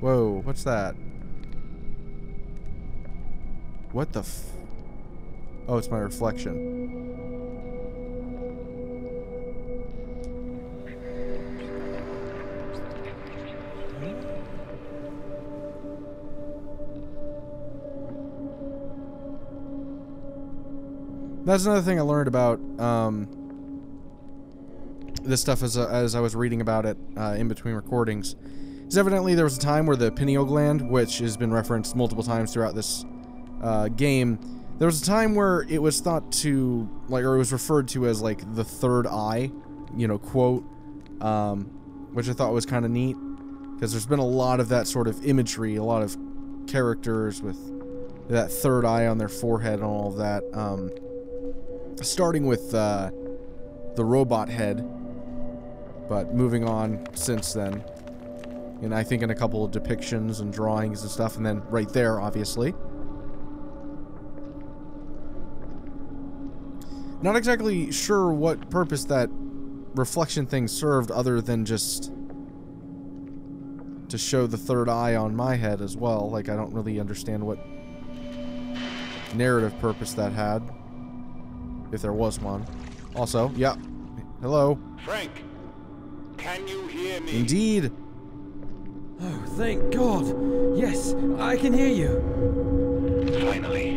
Whoa, what's that? What the f... Oh, it's my reflection. That's another thing I learned about this stuff as I was reading about it in between recordings. Is evidently there was a time where the pineal gland, which has been referenced multiple times throughout this game, there was a time where it was thought to, like, or it was referred to as, like, the third eye, you know, quote, which I thought was kind of neat, because there's been a lot of that sort of imagery, a lot of characters with that third eye on their forehead and all of that, starting with the robot head, but moving on since then. And I think in a couple of depictions and drawings and stuff, and then right there, obviously. Not exactly sure what purpose that reflection thing served other than just to show the third eye on my head as well. Like, I don't really understand what narrative purpose that had. If there was one. Also, yeah. Hello. Frank, can you hear me? Indeed. Oh, thank God. Yes, I can hear you. Finally.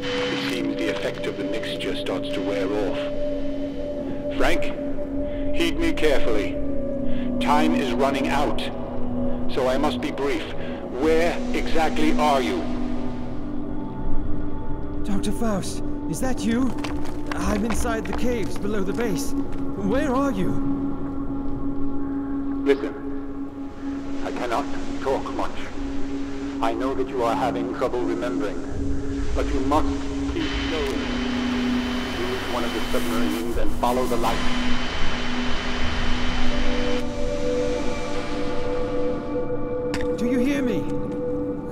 It seems the effect of the mixture starts to wear off. Frank, heed me carefully. Time is running out, so I must be brief. Where exactly are you? Dr. Faust, is that you? I'm inside the caves below the base. Where are you? Listen. I cannot talk much. I know that you are having trouble remembering, but you must keep going. Use one of the submarines and follow the light. Do you hear me?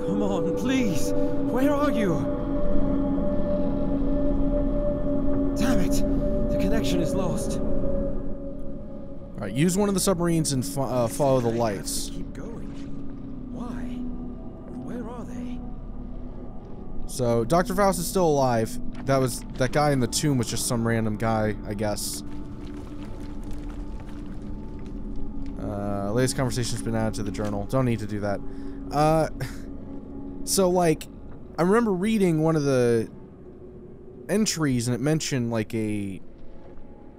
Come on, please. Where are you? Damn it! The connection is lost. Alright, use one of the submarines and follow the lights. Keep going. Why? Where are they? So, Dr. Faust is still alive. That guy in the tomb was just some random guy, I guess. Latest conversation's been added to the journal. Don't need to do that. So, like, I remember reading one of the entries and it mentioned, like, a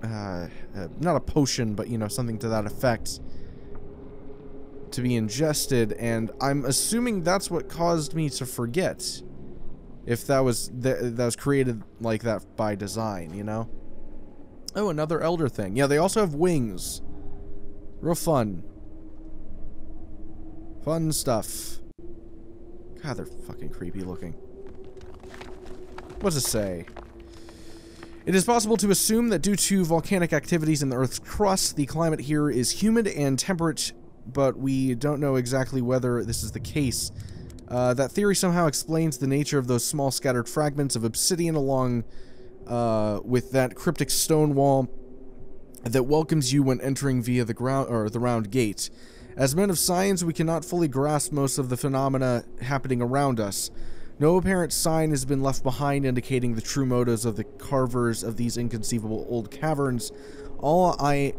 not a potion, but, you know, something to that effect to be ingested, and I'm assuming that's what caused me to forget. If that was that was created like that by design, you know? Oh, another elder thing. Yeah, they also have wings. Real fun. Fun stuff. God, they're fucking creepy looking. What does it say? It is possible to assume that due to volcanic activities in the Earth's crust, the climate here is humid and temperate, but we don't know exactly whether this is the case. That theory somehow explains the nature of those small scattered fragments of obsidian along with that cryptic stone wall that welcomes you when entering via the ground or the round gate. As men of science, we cannot fully grasp most of the phenomena happening around us. No apparent sign has been left behind indicating the true motives of the carvers of these inconceivable old caverns. All I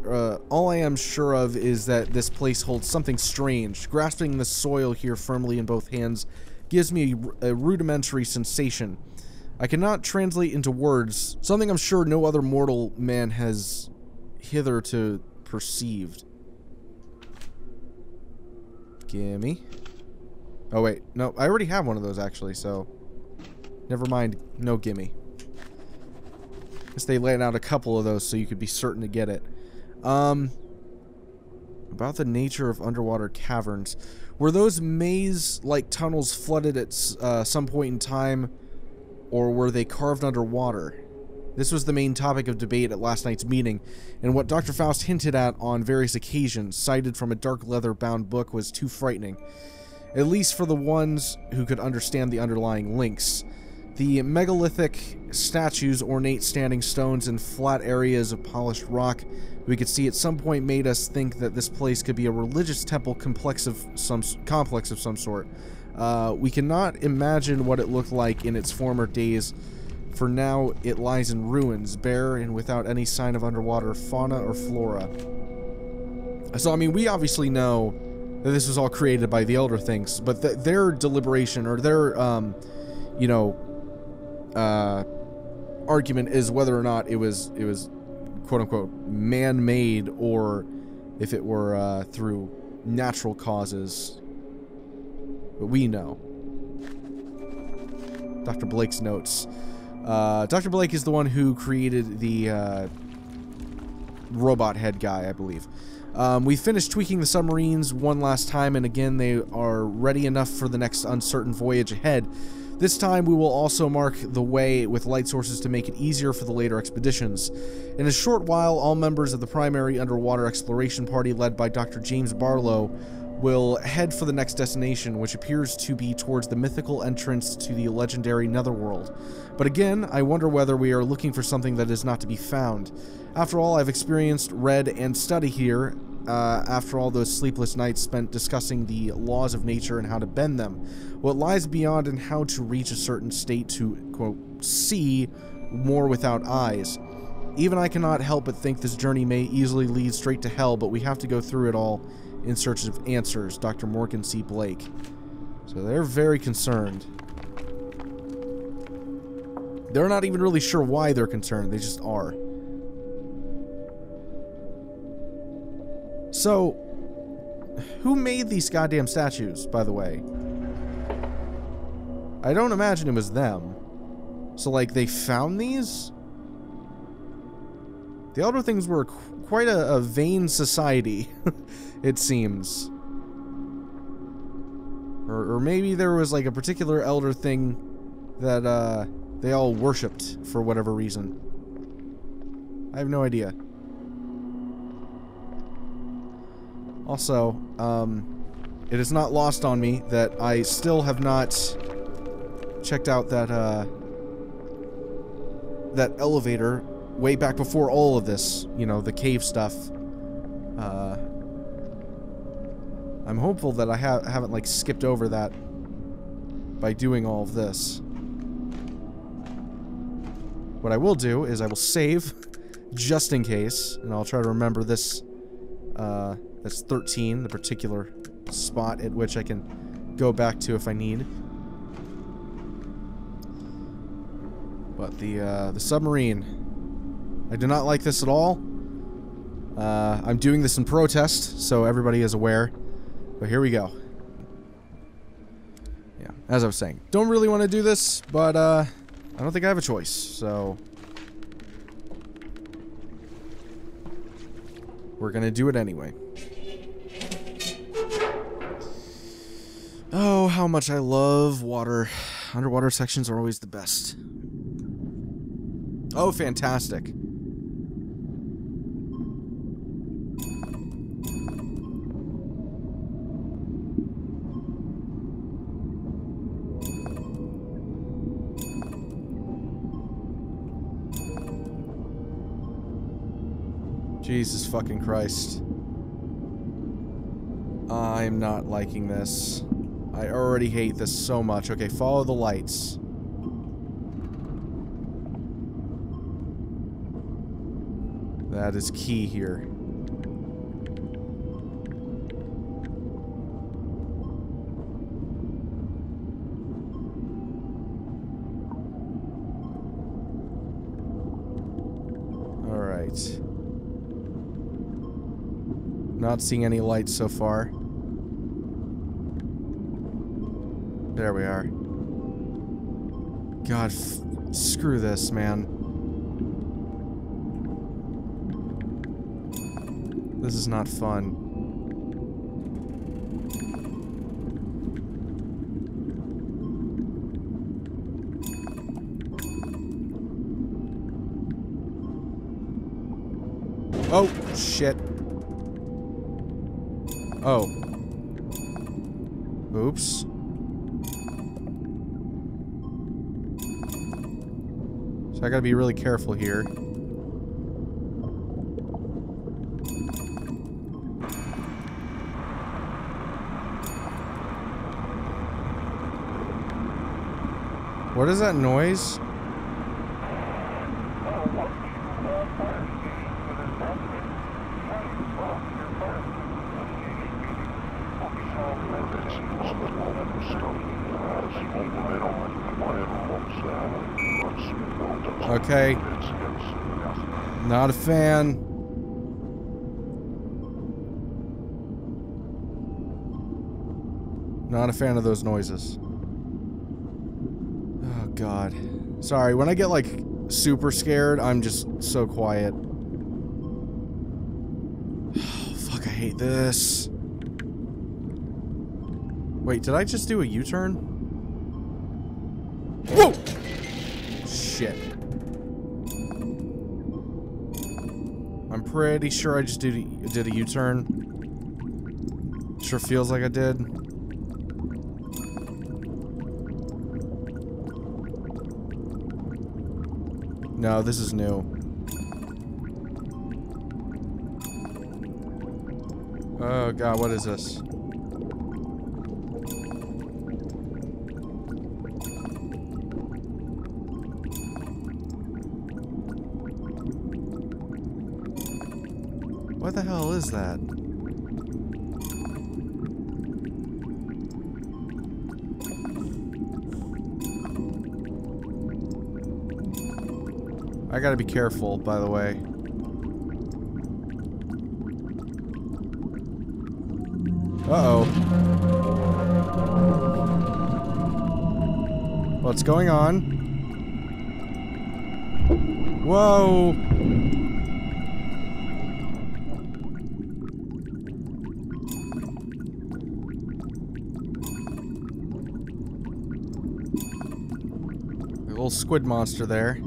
am sure of is that this place holds something strange. Grasping the soil here firmly in both hands gives me a rudimentary sensation. I cannot translate into words, something I'm sure no other mortal man has hitherto perceived. Gimme. Oh wait, no, I already have one of those actually, so never mind, no gimme. Guess they laid out a couple of those so you could be certain to get it. About the nature of underwater caverns. Were those maze-like tunnels flooded at some point in time, or were they carved underwater? This was the main topic of debate at last night's meeting, and what Dr. Faust hinted at on various occasions, cited from a dark leather-bound book, was too frightening. At least for the ones who could understand the underlying links. The megalithic statues, ornate standing stones, and flat areas of polished rock we could see at some point made us think that this place could be a religious temple complex of some sort. We cannot imagine what it looked like in its former days. For now, it lies in ruins, bare and without any sign of underwater fauna or flora. So, I mean, we obviously know that this was all created by the Elder Things, but their deliberation, or their, you know, argument is whether or not it was quote-unquote man-made, or if it were through natural causes. But we know. Dr. Blake's notes. Dr. Blake is the one who created the robot head guy, I believe. We finished tweaking the submarines one last time, and again they are ready enough for the next uncertain voyage ahead. This time we will also mark the way with light sources to make it easier for the later expeditions. In a short while, all members of the primary underwater exploration party led by Dr. James Barlow will head for the next destination, which appears to be towards the mythical entrance to the legendary Netherworld. But again, I wonder whether we are looking for something that is not to be found. After all, I've experienced, read, and studied here, after all those sleepless nights spent discussing the laws of nature and how to bend them, what lies beyond and how to reach a certain state to, quote, see more without eyes. Even I cannot help but think this journey may easily lead straight to hell, but we have to go through it all in search of answers. Dr. Morgan C. Blake. So they're very concerned. They're not even really sure why they're concerned, they just are. So, who made these goddamn statues, by the way? I don't imagine it was them. So, like, they found these? The Elder Things were quite a vain society, it seems. Or maybe there was, like, a particular Elder Thing that, they all worshipped for whatever reason. I have no idea. Also, it is not lost on me that I still have not checked out that, that elevator way back before all of this, you know, the cave stuff. I'm hopeful that I haven't, like, skipped over that by doing all of this. What I will do is I will save, just in case, and I'll try to remember this, that's 13, the particular spot at which I can go back to if I need. But the submarine, I do not like this at all. I'm doing this in protest, so everybody is aware. But here we go. Yeah, as I was saying, don't really want to do this, but I don't think I have a choice, so we're gonna do it anyway. Oh, how much I love water. Underwater sections are always the best. Oh, fantastic. Jesus fucking Christ. I'm not liking this. I already hate this so much. Okay, follow the lights. That is key here. Alright. Not seeing any lights so far. There we are. God, screw this, man. This is not fun. Oh, shit. Oh. Oops. So I gotta be really careful here. What is that noise? Okay. Not a fan. Not a fan of those noises. Oh, God. Sorry, when I get, like, super scared, I'm just so quiet. Oh, fuck, I hate this. Wait, did I just do a U-turn? Whoa! Shit. I'm pretty sure I just did a U-turn. Sure feels like I did. No, this is new. Oh God, what is this? What the hell is that? I gotta be careful, by the way. Uh-oh. What's going on? Whoa! A little squid monster there.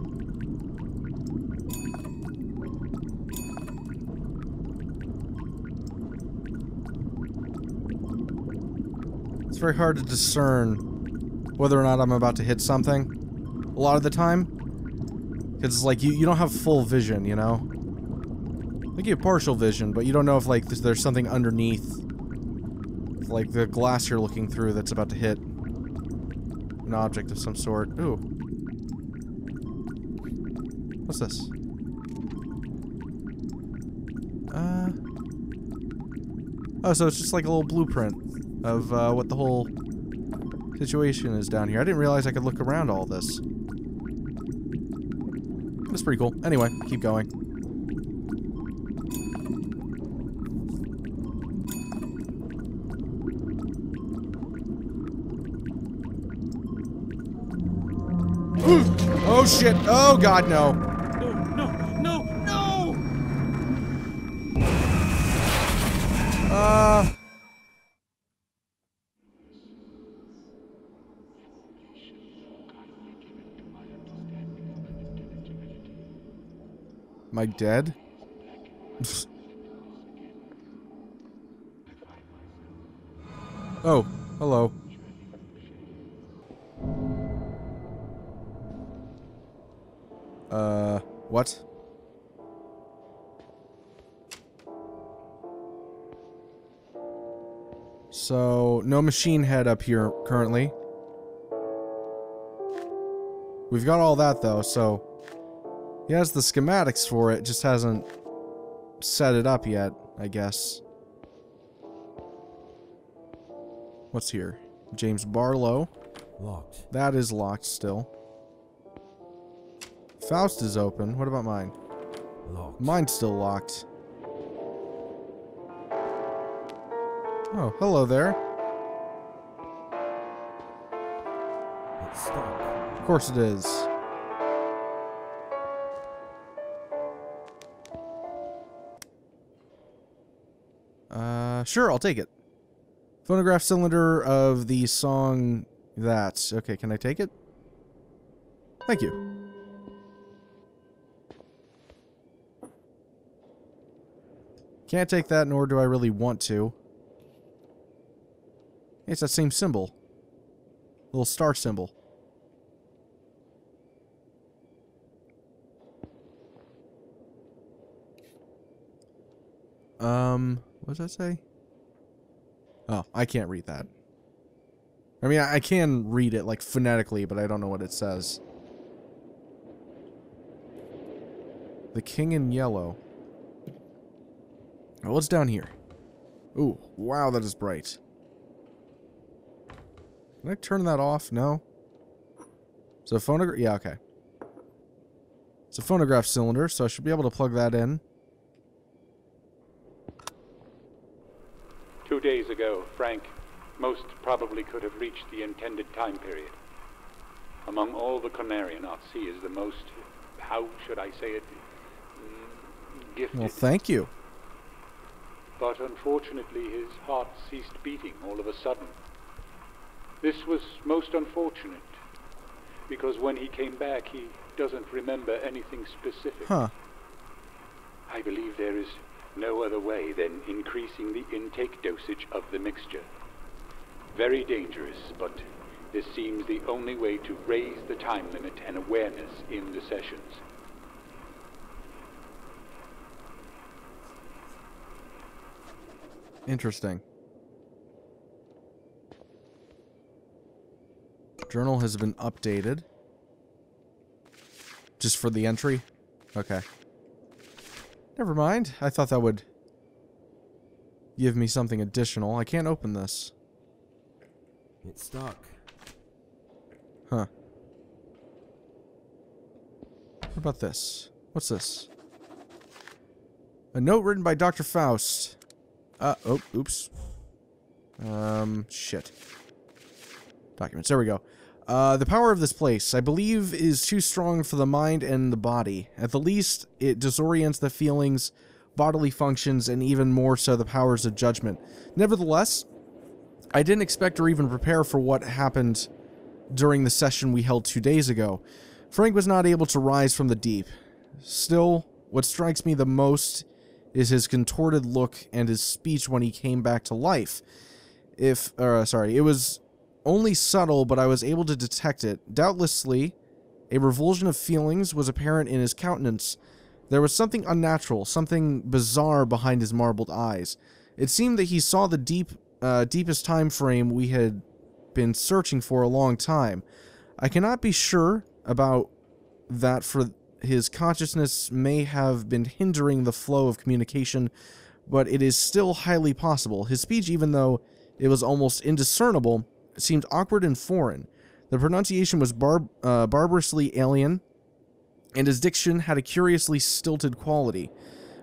It's very hard to discern whether or not I'm about to hit something a lot of the time. Because it's like, you don't have full vision, you know? Like, you have partial vision, but you don't know if, like, there's something underneath, like, the glass you're looking through that's about to hit an object of some sort. Ooh. What's this? Oh, so it's just like a little blueprint of, what the whole situation is down here. I didn't realize I could look around all this. That's pretty cool. Anyway, keep going. Oh shit! Oh God, no! No! Am I dead? Oh, hello. What? So, no machine head up here currently. We've got all that though, so he has the schematics for it, just hasn't set it up yet, I guess. What's here? James Barlow. Locked. That is locked still. Faust is open. What about mine? Locked. Mine's still locked. Oh, hello there. It's stuck. Of course it is. Sure, I'll take it. Phonograph cylinder of the song That. Okay, can I take it? Thank you. Can't take that, nor do I really want to. It's that same symbol. Little star symbol. What does that say? Oh, I can't read that. I mean, I can read it, like, phonetically, but I don't know what it says. The King in Yellow. Oh, what's down here? Ooh, wow, that is bright. Can I turn that off? No? So phonograph... Yeah, okay. It's a phonograph cylinder, so I should be able to plug that in. 2 days ago, Frank most probably could have reached the intended time period. Among all the Conarium, he is the most, how should I say it, gifted. Well, thank you. But unfortunately, his heart ceased beating all of a sudden. This was most unfortunate, because when he came back, he doesn't remember anything specific. Huh. I believe there is no other way than increasing the intake dosage of the mixture. Very dangerous, but this seems the only way to raise the time limit and awareness in the sessions. Interesting. Journal has been updated. Just for the entry? Okay. Never mind. I thought that would give me something additional. I can't open this. It's stuck. Huh. What about this? What's this? A note written by Dr. Faust. Oh, oops. Shit. Documents. There we go. The power of this place, I believe, is too strong for the mind and the body. At the least, it disorients the feelings, bodily functions, and even more so the powers of judgment. Nevertheless, I didn't expect or even prepare for what happened during the session we held 2 days ago. Frank was not able to rise from the deep. Still, what strikes me the most is his contorted look and his speech when he came back to life. It was only subtle, but I was able to detect it. Doubtlessly, a revulsion of feelings was apparent in his countenance. There was something unnatural, something bizarre behind his marbled eyes. It seemed that he saw the deepest time frame we had been searching for a long time. I cannot be sure about that, for his consciousness may have been hindering the flow of communication, but it is still highly possible. His speech, even though it was almost indiscernible, seemed awkward and foreign. The pronunciation was barbarously alien, and his diction had a curiously stilted quality.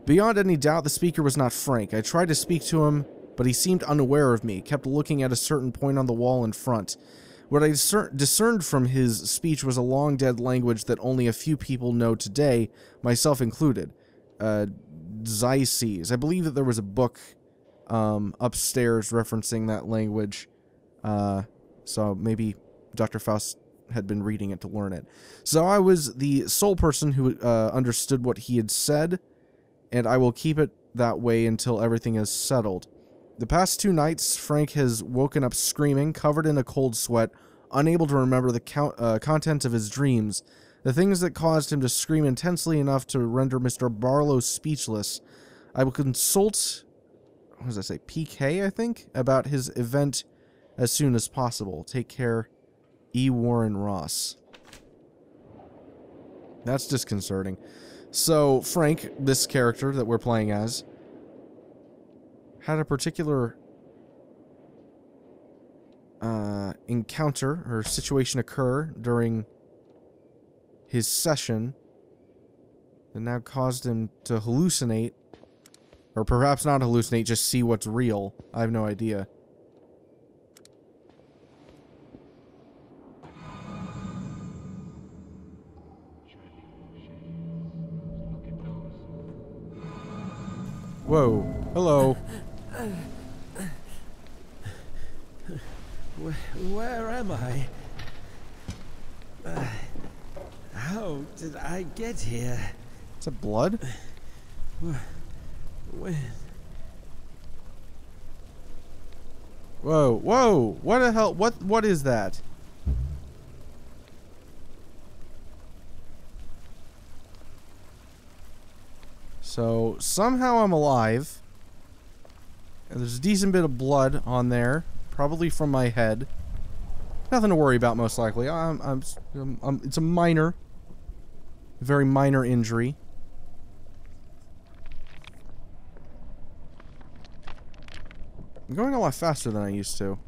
Beyond any doubt, the speaker was not Frank. I tried to speak to him, but he seemed unaware of me, kept looking at a certain point on the wall in front. What I discerned from his speech was a long-dead language that only a few people know today, myself included. Zeises. I believe that there was a book upstairs referencing that language. So maybe Dr. Faust had been reading it to learn it. So I was the sole person who understood what he had said, and I will keep it that way until everything is settled. The past 2 nights, Frank has woken up screaming, covered in a cold sweat, unable to remember the contents of his dreams, the things that caused him to scream intensely enough to render Mr. Barlow speechless. I will consult, what does that say, PK, I think, about his event as soon as possible. Take care, E. Warren Ross. That's disconcerting. So, Frank, this character that we're playing as, had a particular encounter or situation occur during his session that now caused him to hallucinate, or perhaps not hallucinate, just see what's real. I have no idea. Whoa. Hello. Where am I? How did I get here? Is it blood? When? Whoa, whoa! What the hell? What is that? So, somehow I'm alive. And there's a decent bit of blood on there, probably from my head. Nothing to worry about, most likely. It's a minor, very minor injury. I'm going a lot faster than I used to.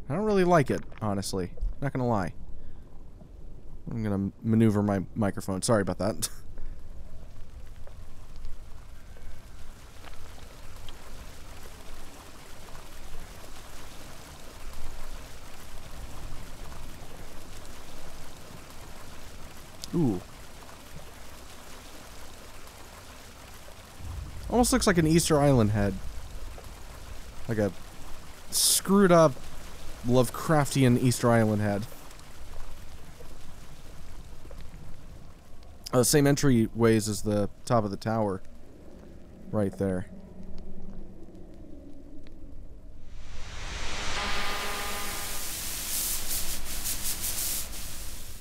I don't really like it, honestly. Not gonna lie. I'm gonna maneuver my microphone. Sorry about that. Ooh. Almost looks like an Easter Island head. Like a screwed up Lovecraftian Easter Island head. Same entryways as the top of the tower. Right there.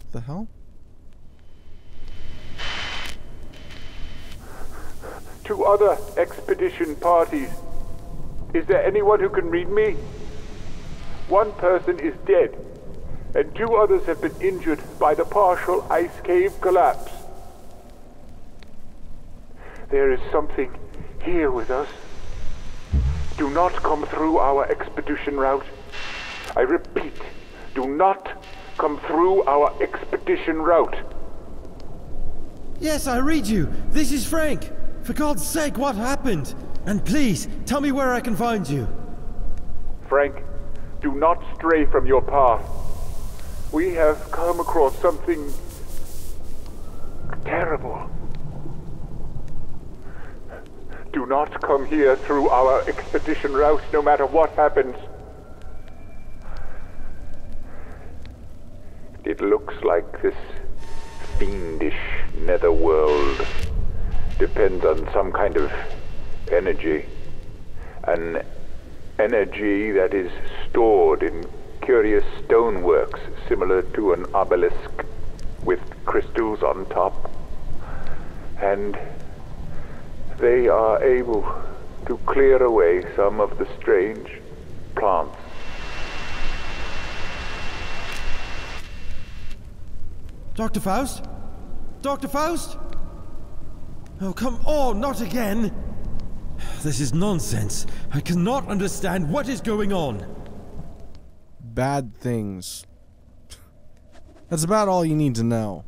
What the hell? To other expedition parties. Is there anyone who can read me? One person is dead, and 2 others have been injured by the partial ice cave collapse. There is something here with us. Do not come through our expedition route. I repeat, do not come through our expedition route. Yes, I read you. This is Frank. For God's sake, what happened? And please, tell me where I can find you. Frank, do not stray from your path. We have come across something terrible. Do not come here through our expedition route, no matter what happens. It looks like this fiendish netherworld depends on some kind of energy. An energy that is stored in curious stoneworks similar to an obelisk with crystals on top. And they are able to clear away some of the strange plants. Dr. Faust? Dr. Faust? Oh, come on, not again! This is nonsense. I cannot understand what is going on. Bad things. That's about all you need to know.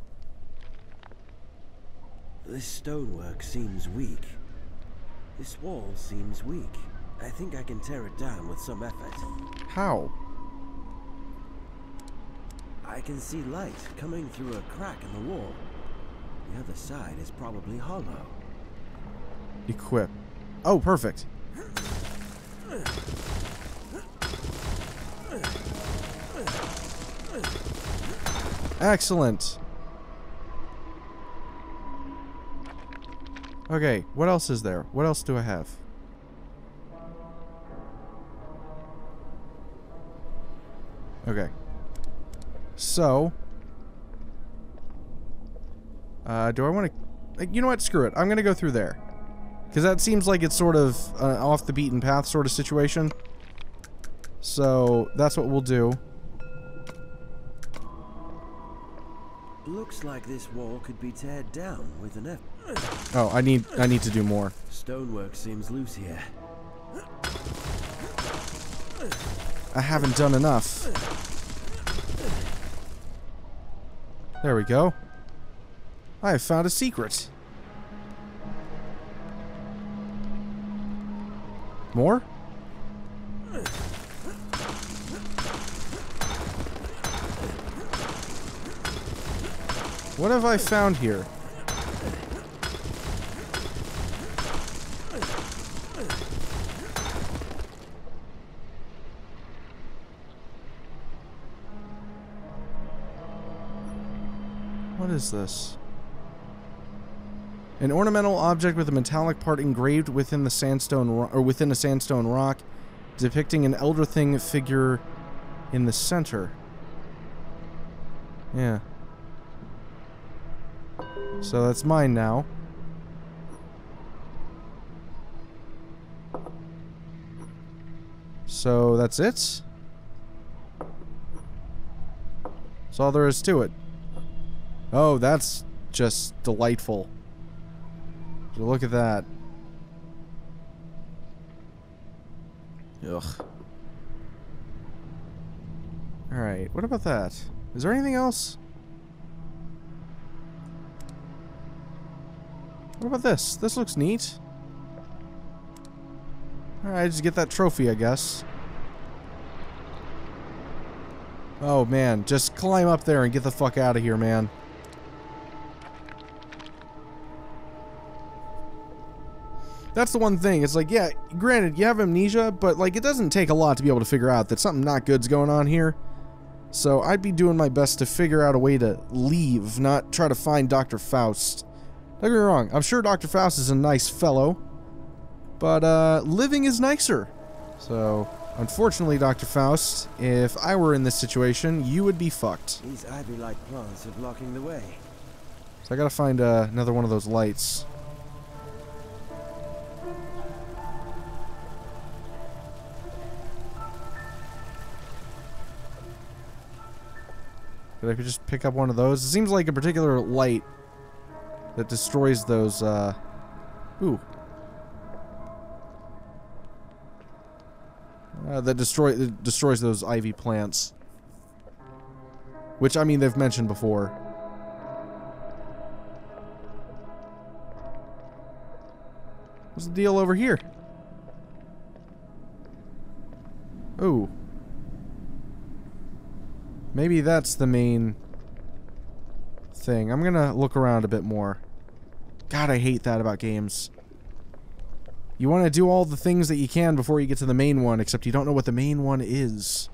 This stonework seems weak. This wall seems weak. I think I can tear it down with some effort. How? I can see light coming through a crack in the wall. The other side is probably hollow. Equip. Oh, perfect. Excellent. Okay, what else is there? What else do I have? Okay. So, do I want to... You know what? Screw it. I'm going to go through there. Because that seems like it's sort of off the beaten path sort of situation. So, that's what we'll do. Looks like this wall could be teared down with an effort. Oh, I need to do more. Stonework seems loose here. I haven't done enough. There we go. I have found a secret. More? What have I found here? What is this? An ornamental object with a metallic part engraved within the sandstone or within a sandstone rock, depicting an elder thing figure in the center. Yeah. So that's mine now. So that's it? That's all there is to it. Oh, that's just delightful. So look at that. Ugh. Alright, what about that? Is there anything else? What about this? This looks neat. Alright, just get that trophy, I guess. Oh, man. Just climb up there and get the fuck out of here, man. That's the one thing. It's like, yeah, granted, you have amnesia, but, like, it doesn't take a lot to be able to figure out that something not good's going on here. So I'd be doing my best to figure out a way to leave, not try to find Dr. Faust. Don't get me wrong. I'm sure Dr. Faust is a nice fellow, but, living is nicer. So, unfortunately, Dr. Faust, if I were in this situation, you would be fucked. These ivy-like plants are blocking the way. So I gotta find, another one of those lights. But I could just pick up one of those. It seems like a particular light that destroys those, ooh. That destroys those ivy plants. Which, I mean, they've mentioned before. What's the deal over here? Ooh. Maybe that's the main thing. I'm gonna look around a bit more. God, I hate that about games. You want to do all the things that you can before you get to the main one, except you don't know what the main one is.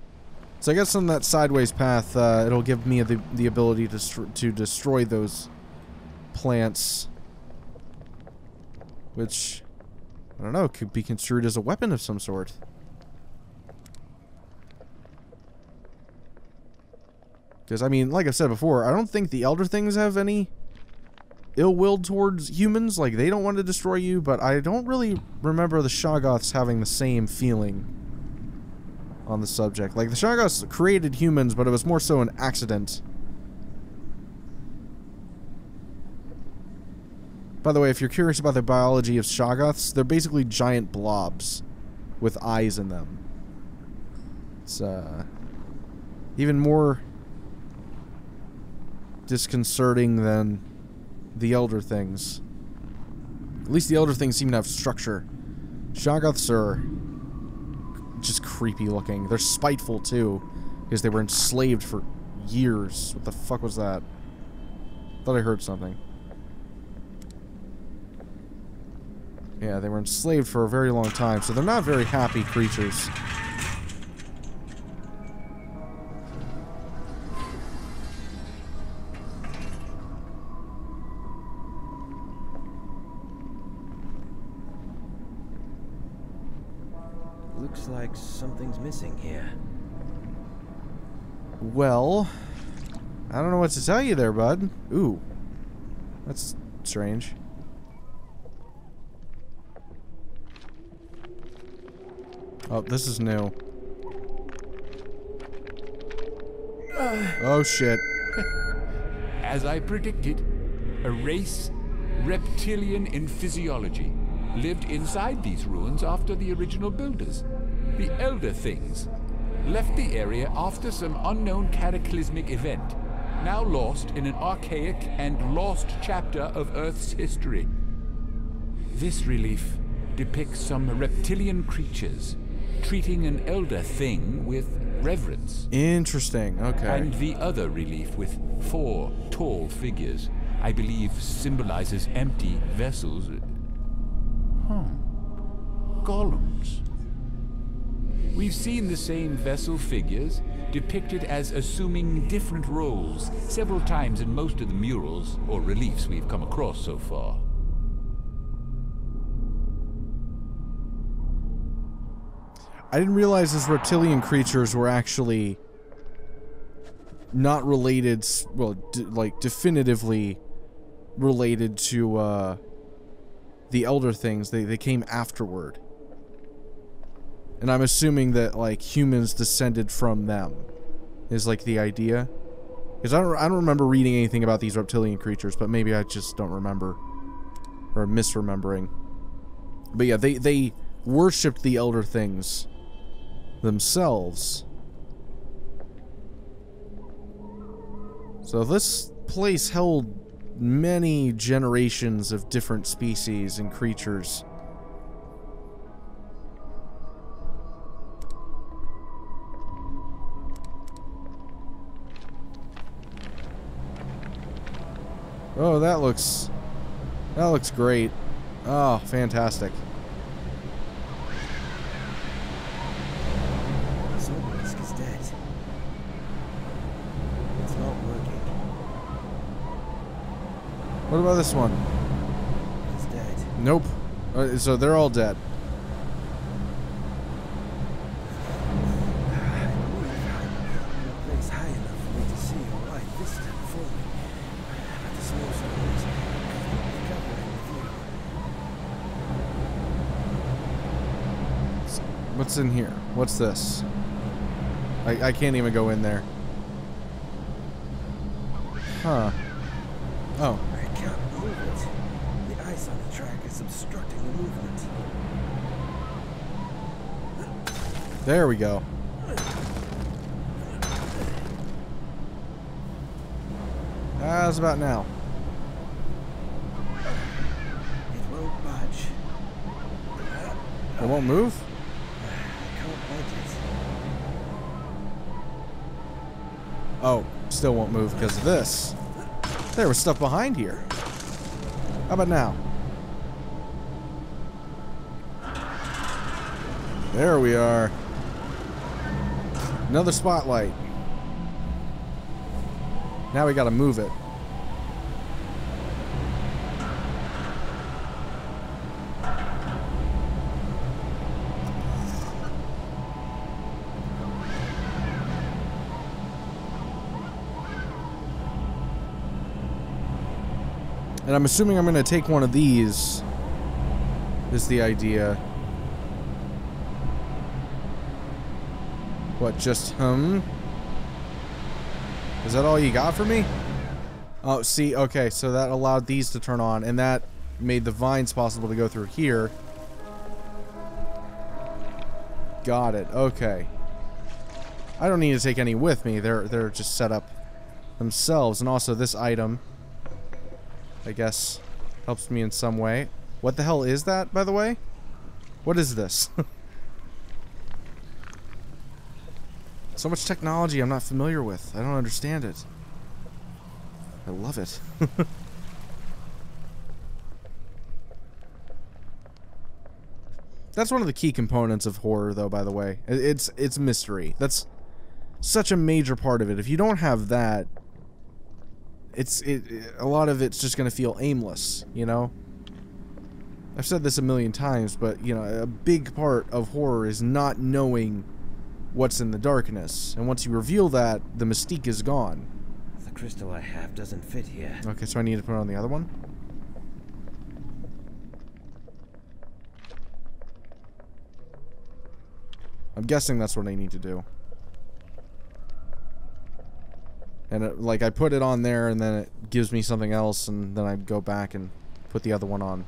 So I guess on that sideways path, it'll give me the ability to destroy those plants. Which, I don't know, could be construed as a weapon of some sort. Because, I mean, like I've said before, I don't think the Elder Things have any ill will towards humans. Like, they don't want to destroy you, but I don't really remember the Shoggoths having the same feeling on the subject. Like, the Shoggoths created humans, but it was more so an accident. By the way, if you're curious about the biology of Shoggoths, they're basically giant blobs with eyes in them. It's, even more disconcerting than the Elder Things. At least the Elder Things seem to have structure. Shoggoths are just creepy looking. They're spiteful too, because they were enslaved for years. What the fuck was that? Thought I heard something. Yeah, they were enslaved for a very long time, so they're not very happy creatures. Looks like something's missing here. Well, I don't know what to tell you there, bud. Ooh. That's strange. Oh, this is new. Oh, shit. As I predicted, a race, reptilian in physiology, lived inside these ruins after the original builders. The Elder Things left the area after some unknown cataclysmic event, now lost in an archaic and lost chapter of Earth's history. This relief depicts some reptilian creatures treating an Elder Thing with reverence. Interesting, okay. And the other relief with 4 tall figures, I believe symbolizes empty vessels. Golems. We've seen the same vessel figures depicted as assuming different roles several times in most of the murals or reliefs we've come across so far. I didn't realize these reptilian creatures were actually not related, well, like, definitively related to, the Elder Things. They came afterward. And I'm assuming that, like, humans descended from them is, like, the idea. Because I don't remember reading anything about these reptilian creatures, but maybe I just don't remember. Or misremembering. But yeah, they worshipped the elder things themselves. So this place held many generations of different species and creatures. Oh, that looks great. Oh, fantastic. Someone is dead. It's not working. What about this one? It's dead. Nope. So they're all dead. What's in here? What's this? I can't even go in there. Huh. Oh. I can't move it. The ice on the track is obstructing the movement. There we go. How's about now? It won't budge. It won't move? Oh, still won't move because of this. There was stuff behind here. How about now? There we are. Another spotlight. Now we gotta move it. And I'm assuming I'm going to take one of these, is the idea. What, just, Is that all you got for me? Oh, see, okay, so that allowed these to turn on, and that made the vines possible to go through here. Got it, okay. I don't need to take any with me, they're just set up themselves, and also this item, I guess, helps me in some way. What the hell is that, by the way? What is this? So much technology I'm not familiar with. I don't understand it. I love it. That's one of the key components of horror, though, by the way. It's mystery. That's such a major part of it. If you don't have that, a lot of it's just going to feel aimless, you know? I've said this a million times, but, you know, a big part of horror is not knowing what's in the darkness. And once you reveal that, the mystique is gone. The crystal I have doesn't fit here. Okay, so I need to put it on the other one? I'm guessing that's what I need to do. And like, I put it on there, and then it gives me something else, and then I go back and put the other one on.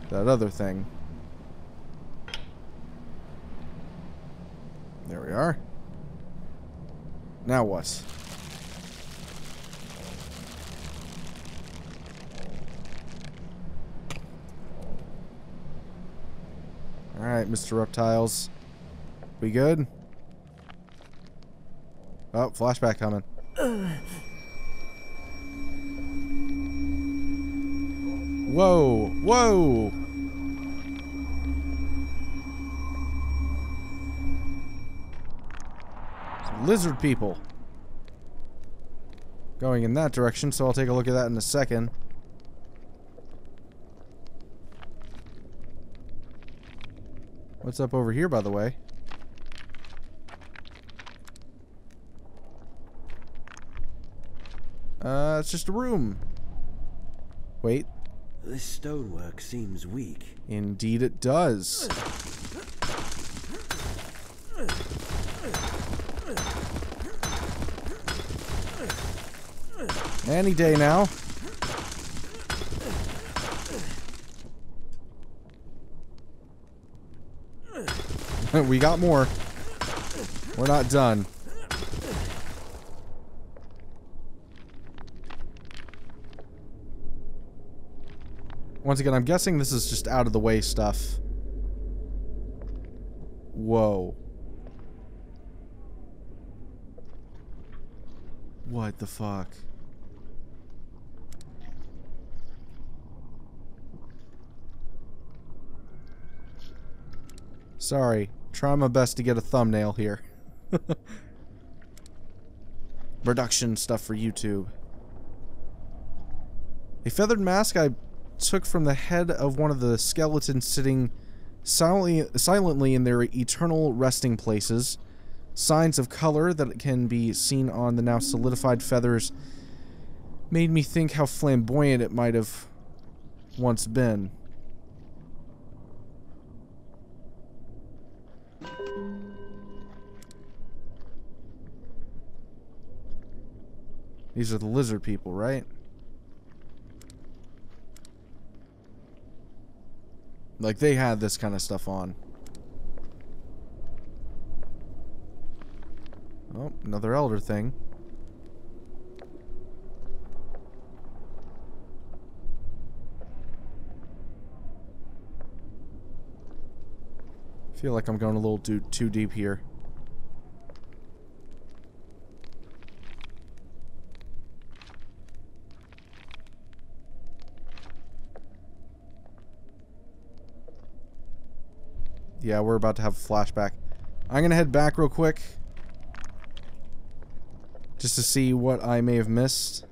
That other thing. There we are. Now what? Alright, Mr. Reptiles. We good? Oh, flashback coming. Whoa! Whoa! Some lizard people. Going in that direction, so I'll take a look at that in a second. What's up over here, by the way? It's just a room. Wait. This stonework seems weak. Indeed it does. Any day now. We got more. We're not done. Once again, I'm guessing this is just out of the way stuff. Whoa. What the fuck? Sorry. Trying my best to get a thumbnail here. Production stuff for YouTube. A feathered mask I took from the head of one of the skeletons sitting silently in their eternal resting places. Signs of color that can be seen on the now solidified feathers made me think how flamboyant it might have once been. These are the lizard people, right? Like, they had this kind of stuff on. Oh, another elder thing. I feel like I'm going a little too deep here. Yeah, we're about to have a flashback. I'm gonna head back real quick. Just to see what I may have missed.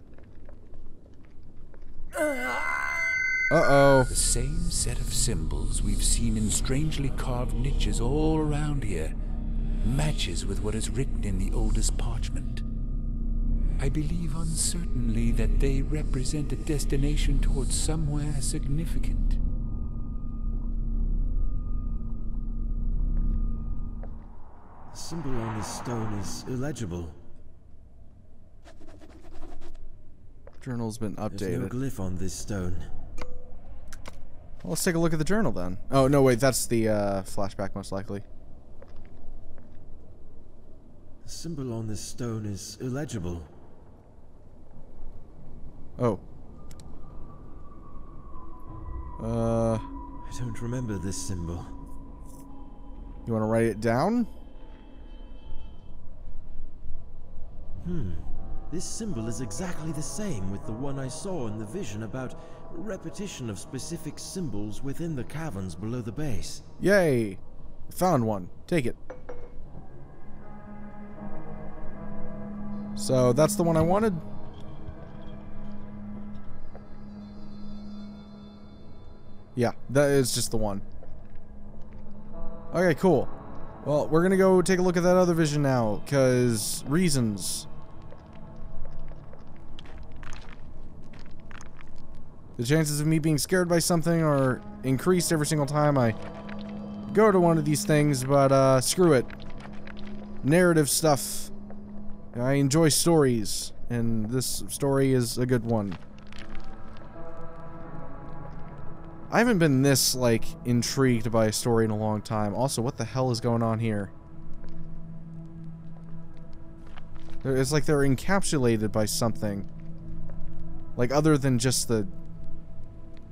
Uh-oh. The same set of symbols we've seen in strangely carved niches all around here matches with what is written in the oldest parchment. I believe uncertainly that they represent a destination towards somewhere significant. The symbol on this stone is illegible. Journal's been updated. There's no glyph on this stone. Well, let's take a look at the journal then. Oh, no, wait, that's the flashback most likely. The symbol on this stone is illegible. Oh. I don't remember this symbol. You want to write it down? This symbol is exactly the same with the one I saw in the vision about repetition of specific symbols within the caverns below the base. Yay! Found one. Take it. So, that's the one I wanted? Yeah, that is just the one. Okay, cool. Well, we're gonna go take a look at that other vision now, 'cause reasons. The chances of me being scared by something are increased every single time I go to one of these things, but screw it. Narrative stuff. I enjoy stories, and this story is a good one. I haven't been this, like, intrigued by a story in a long time. Also, what the hell is going on here? It's like they're encapsulated by something. Like, other than just the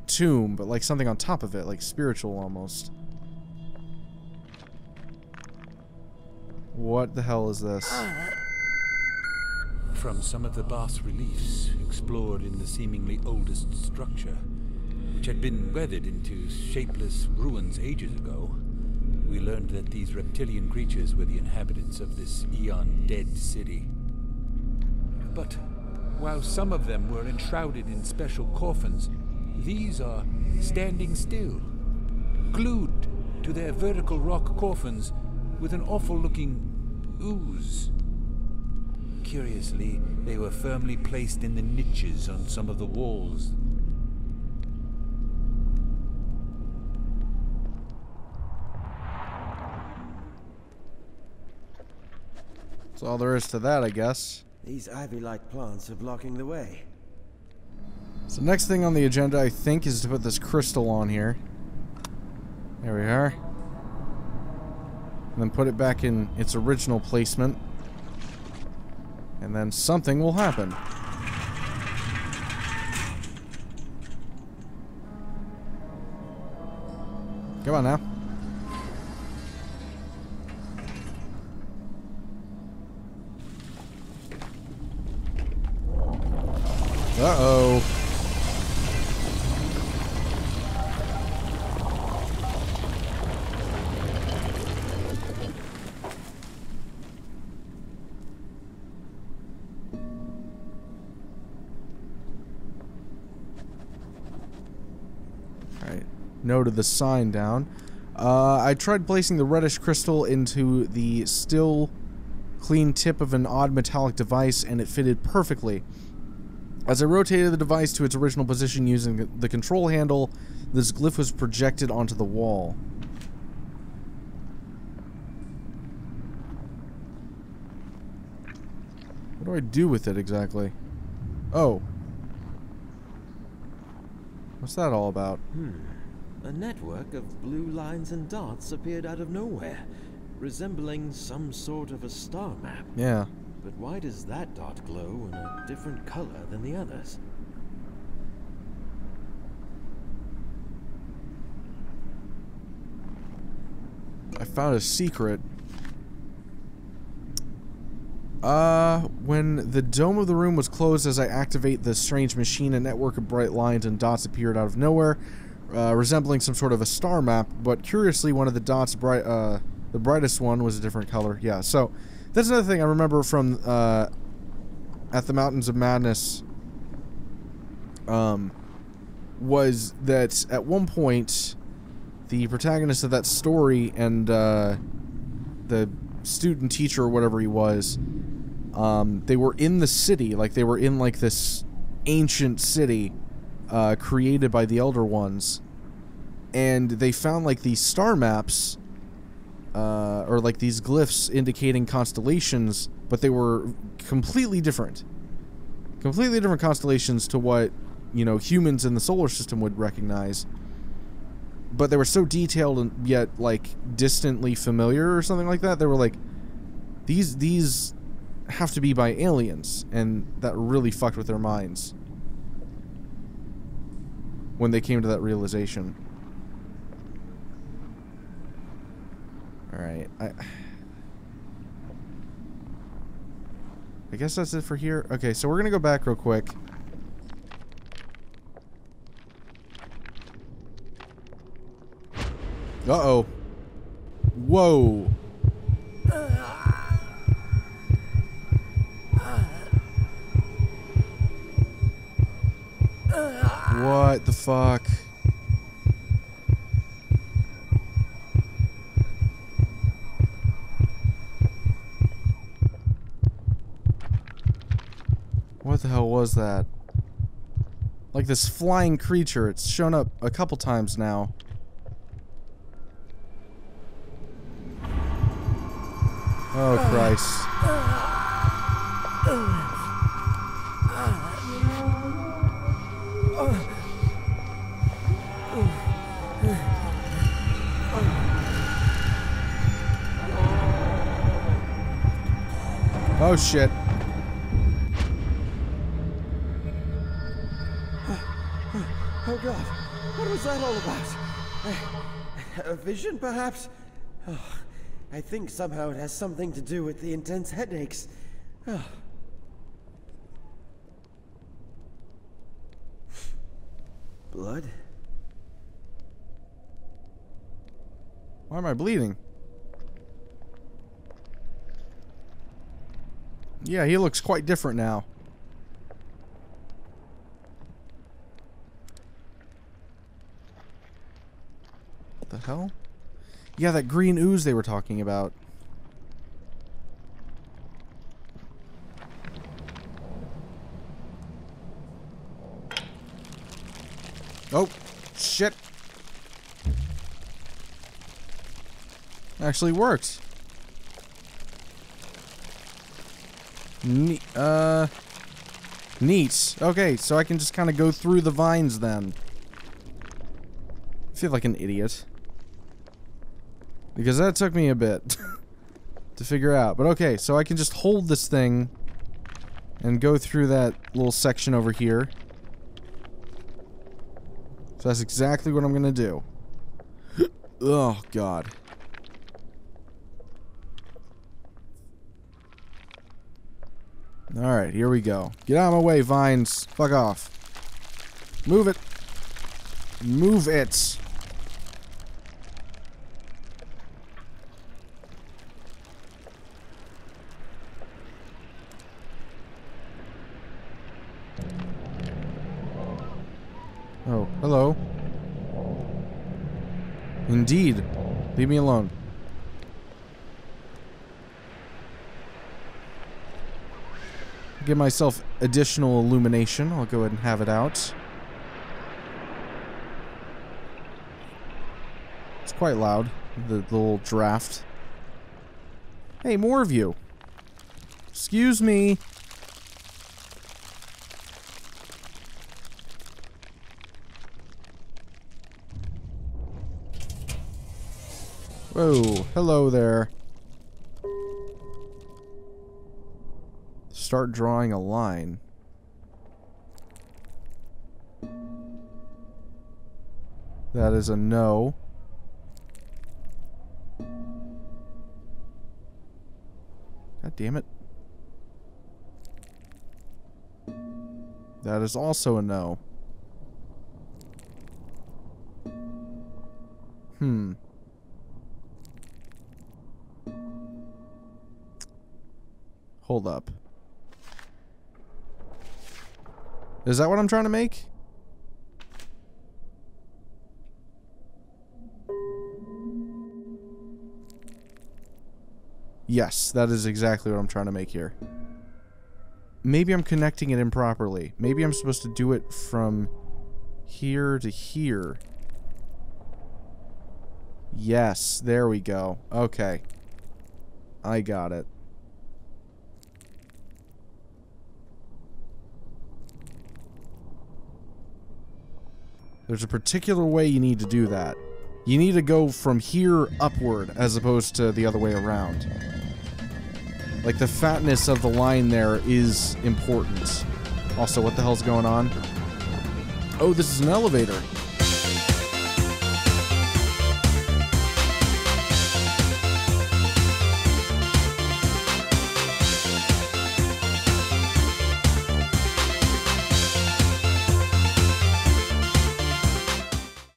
tomb, but like something on top of it, like spiritual almost. What the hell is this? From some of the bas-reliefs explored in the seemingly oldest structure, which had been weathered into shapeless ruins ages ago, we learned that these reptilian creatures were the inhabitants of this eon-dead city. But while some of them were enshrouded in special coffins, these are standing still, glued to their vertical rock coffins with an awful-looking ooze. Curiously, they were firmly placed in the niches on some of the walls. That's all there is to that, I guess. These ivy-like plants are blocking the way. So next thing on the agenda, I think, is to put this crystal on here. There we are. And then put it back in its original placement. And then something will happen. Come on now. Uh-oh. Alright. Noted the sign down. I tried placing the reddish crystal into the still clean tip of an odd metallic device, and it fitted perfectly. As I rotated the device to its original position using the control handle, this glyph was projected onto the wall. What do I do with it exactly? Oh. What's that all about? A network of blue lines and dots appeared out of nowhere, resembling some sort of a star map. Yeah. But why does that dot glow in a different color than the others? I found a secret. When the dome of the room was closed as I activate the strange machine, a network of bright lines and dots appeared out of nowhere, resembling some sort of a star map, but curiously one of the dots, the brightest one, was a different color. Yeah, so that's another thing I remember from at the Mountains of Madness, was that at one point the protagonist of that story and the student teacher or whatever he was, they were in the city, like they were in like this ancient city created by the Elder Ones, and they found like these star maps or like these glyphs indicating constellations, but they were completely different constellations to what, you know, humans in the solar system would recognize. But they were so detailed and yet like distantly familiar or something like that. They were like, these have to be by aliens, and that really fucked with their minds when they came to that realization. Alright, I guess that's it for here. Okay, so we're gonna go back real quick. Uh-oh. Whoa. What the fuck? What the hell was that? Like this flying creature. It's shown up a couple times now. Oh, Christ. Oh, shit. Oh God, what was that all about? A vision, perhaps? Oh, I think somehow it has something to do with the intense headaches. Oh. Blood? Why am I bleeding? Yeah, he looks quite different now. What the hell? Yeah, that green ooze they were talking about. Oh, shit. Actually worked. Neat. Okay, so I can just kind of go through the vines then. I feel like an idiot. Because that took me a bit to figure out. But okay, so I can just hold this thing and go through that little section over here. So that's exactly what I'm gonna do. Oh, God. Alright, here we go. Get out of my way, vines. Fuck off. Move it. Move it. Oh, hello. Indeed. Leave me alone. Give myself additional illumination. I'll go ahead and have it out. It's quite loud, the little draft. Hey, more of you. Excuse me. Whoa, hello there. Start drawing a line. That is a no. God damn it. That is also a no. Hold up. Is that what I'm trying to make? Yes, that is exactly what I'm trying to make here. Maybe I'm connecting it improperly. Maybe I'm supposed to do it from here to here. Yes, there we go. Okay. I got it. There's a particular way you need to do that. You need to go from here upward as opposed to the other way around. Like, the fatness of the line there is important. Also, what the hell's going on? Oh, this is an elevator.